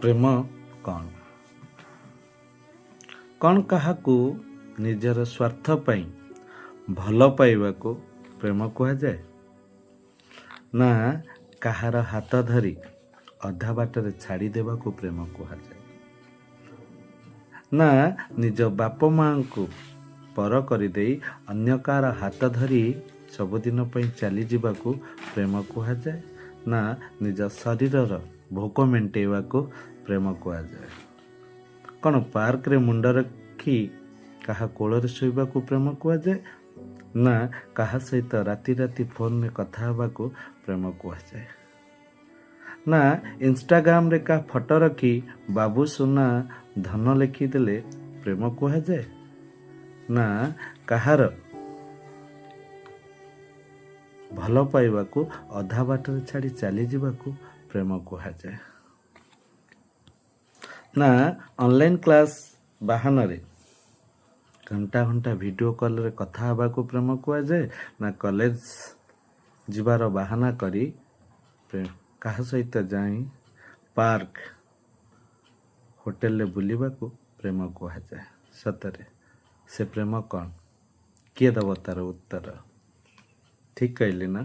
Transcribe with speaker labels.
Speaker 1: ପ୍ରେମ କ'ଣ? କ'ଣ କାହାକୁ ନିଜର ସ୍ୱାର୍ଥ ପାଇଁ ଭଲ ପାଇବାକୁ ପ୍ରେମ କୁହାଯାଏ? ନା କାହାର ହାତ ଧରି ଅଧା ବାଟରେ ଛାଡ଼ି ଦେବାକୁ ପ୍ରେମ କୁହାଯାଏ? ନା ନିଜ ବାପ ମାଆଙ୍କୁ ପର କରିଦେଇ ଅନ୍ୟ କାହାର ହାତ ଧରି ସବୁଦିନ ପାଇଁ ଚାଲିଯିବାକୁ ପ୍ରେମ କୁହାଯାଏ? ନା ନିଜ ଶରୀରର ଭୋକ ମେଣ୍ଟେଇବାକୁ ପ୍ରେମ କୁହାଯାଏ? କ'ଣ ପାର୍କରେ ମୁଣ୍ଡ ରଖି କାହା କୋଳରେ ଶୋଇବାକୁ ପ୍ରେମ କୁହାଯାଏ? ନା କାହା ସହିତ ରାତି ରାତି ଫୋନରେ କଥା ହେବାକୁ ପ୍ରେମ କୁହାଯାଏ? ନା ଇନଷ୍ଟାଗ୍ରାମରେ କାହା ଫଟୋ ରଖି ବାବୁ ସୁନା ଧନ ଲେଖିଦେଲେ ପ୍ରେମ କୁହାଯାଏ? ନା କାହାର ଭଲ ପାଇବାକୁ ଅଧା ବାଟରେ ଛାଡ଼ି ଚାଲିଯିବାକୁ ପ୍ରେମ କୁହାଯାଏ? ନା ଅନଲାଇନ୍ କ୍ଲାସ୍ ବାହାନାରେ ଘଣ୍ଟା ଘଣ୍ଟା ଭିଡ଼ିଓ କଲ୍ରେ କଥା ହେବାକୁ ପ୍ରେମ କୁହାଯାଏ? ନା କଲେଜ ଯିବାର ବାହାନା କରି କାହା ସହିତ ଯାଇ ପାର୍କ ହୋଟେଲରେ ବୁଲିବାକୁ ପ୍ରେମ କୁହାଯାଏ? ସତରେ ସେ ପ୍ରେମ କ'ଣ? କିଏ ଦେବ ତାର ଉତ୍ତର? ଠିକ୍ କହିଲି ନା?